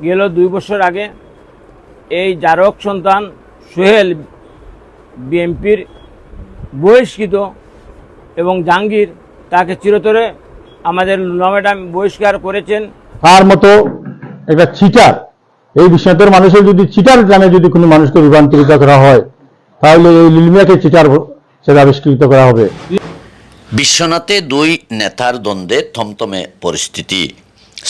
গেল 2 বছর আগে এই জারক সন্তান সোহেল বিএনপির বহিষ্কৃত এবং জাহাঙ্গীর তাকে চিরতরে আমাদের লুনা ম্যাডাম বহিষ্কার করেছেন। তার মতো একটা চিটার, এই বিশ্বনাথের মানুষের যদি চিটার নামে যদি কোনো মানুষকে রূপান্তরিত করা হয় তাহলে এই লিলুমিয়াকে চিটার হিসেবে আবিষ্কৃত করা হবে। বিশ্বনাথে দুই নেতার দ্বন্দ্বে থমথমে পরিস্থিতি।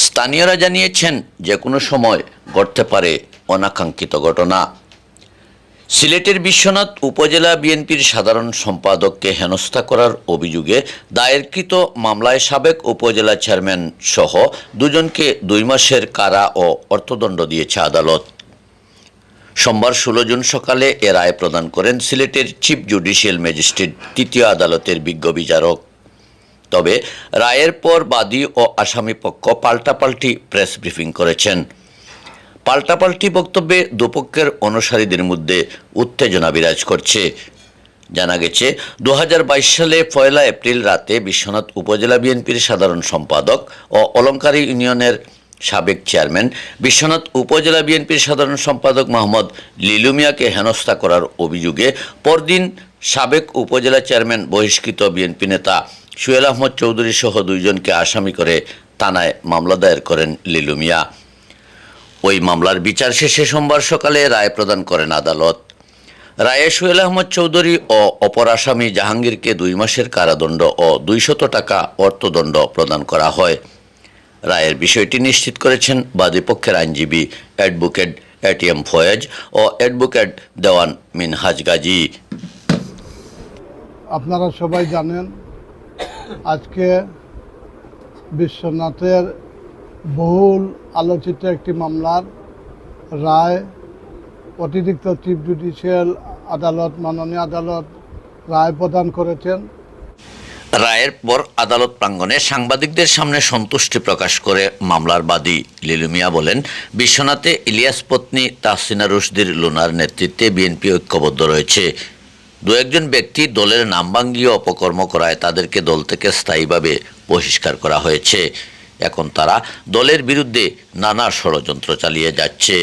স্থানীয়রা জানিয়েছেন যে কোনো সময় ঘটতে পারে অনাকাঙ্ক্ষিত ঘটনা। সিলেটের বিশ্বনাথ উপজেলা বিএনপির সাধারণ সম্পাদককে হেনস্থা করার অভিযোগে দায়েরকৃত মামলায় সাবেক উপজেলা চেয়ারম্যান সহ দুজনকে 2 মাসের কারা ও অর্থদণ্ড দিয়েছে আদালত। সোমবার 16 জুন সকালে এ রায় প্রদান করেন সিলেটের চিফ জুডিশিয়াল ম্যাজিস্ট্রেট 3য় আদালতের বিজ্ঞ বিচারক। তবে রায়ের পর বাদী ও আসামি পক্ষ পাল্টাপাল্টি প্রেস ব্রিফিং করেছেন। পাল্টাপাল্টি বক্তব্যে দুপক্ষের অনুসারীদের মধ্যে উত্তেজনা বিরাজ করছে। জানা গেছে 2022 সালে 1 এপ্রিল রাতে বিশ্বনাথ উপজেলা বিএনপির সাধারণ সম্পাদক ও অলঙ্কারী ইউনিয়নের সাবেক চেয়ারম্যান বিশ্বনাথ উপজেলা বিএনপির সাধারণ সম্পাদক মোহাম্মদ লিলু মিয়াকে হেনস্থা করার অভিযোগে পরদিন সাবেক উপজেলা চেয়ারম্যান বহিষ্কৃত বিএনপি নেতা সোহেল আহমদ চৌধুরী সহ 2 জনকে আসামি করে থানায় মামলা দায়ের করেন লিলু মিয়া। ওই মামলার বিচার শেষে সোমবার সকালে রায় প্রদান করেন আদালত। রায়ে সোহেল আহমদ চৌধুরী ও অপর আসামি জাহাঙ্গীরকে 2 মাসের কারাদণ্ড ও 200 টাকা অর্থদণ্ড প্রদান করা হয়। রায়ের বিষয়টি নিশ্চিত করেছেন বাদীপক্ষের আইনজীবী অ্যাডভোকেট এটিএম ফয়েজ ও অ্যাডভোকেট দেওয়ান মিনহাজ গাজী। আপনারা সবাই জানেন আজকে বিশ্বনাথের বহুল আলোচিত একটি মামলার রায় অতিরিক্ত চিফ জুডিশিয়াল আদালত মাননীয় আদালত রায় প্রদান করেছেন। রায়ের পর আদালত প্রাঙ্গণে সাংবাদিকদের সামনে সন্তুষ্টি প্রকাশ করে মামলার বাদী লিলু মিয়া বলেন, বিশ্বনাথে ইলিয়াস পত্নী তাহসিনা রুশদীর লুনার নেতৃত্বে বিএনপি ঐক্যবদ্ধ রয়েছে। 2-1 ব্যক্তি দলের নাম ভাঙিয়ে অপকর্ম করায় তাদেরকে দল থেকে স্থায়ীভাবে বহিষ্কার করা হয়েছে। এখন তারা দলের বিরুদ্ধে নানা ষড়যন্ত্র চালিয়ে যাচ্ছে।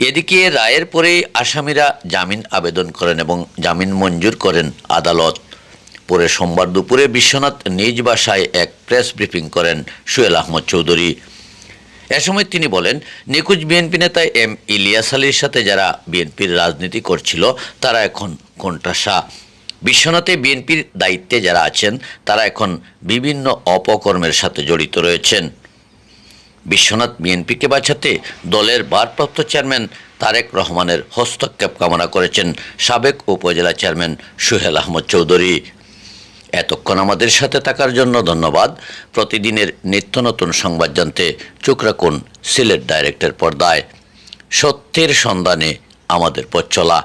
এদিকে রায়ের পরেই আসামিরা জামিন আবেদন করেন এবং জামিন মঞ্জুর করেন আদালত। পরে সোমবার দুপুরে বিশ্বনাথ নিজ বাসায় এক প্রেস ব্রিফিং করেন সোহেল আহমদ চৌধুরী। এ সময় তিনি বলেন, নিখোঁজ বিএনপি নেতা এম ইলিয়াস আলীর সাথে যারা বিএনপির রাজনীতি করছিল তারা এখন কোণঠাসা। বিশ্বনাথে বিএনপির দায়িত্বে যারা আছেন তারা এখন বিভিন্ন অপকর্মের সাথে জড়িত রয়েছেন। বিশ্বনাথ বিএনপিকে বাঁচাতে দলের ভারপ্রাপ্ত চেয়ারম্যান তারেক রহমানের হস্তক্ষেপ কামনা করেছেন সাবেক উপজেলা চেয়ারম্যান সোহেল আহমদ চৌধুরী। এতক্ষণ আমাদের সাথে থাকার জন্য ধন্যবাদ। প্রতিদিনের নিত্য নতুন সংবাদ জানতে চোখ রাখুন সিলেট ডাইরেক্টের পর্দায়। সত্যের সন্ধানে আমাদের পথ চলা।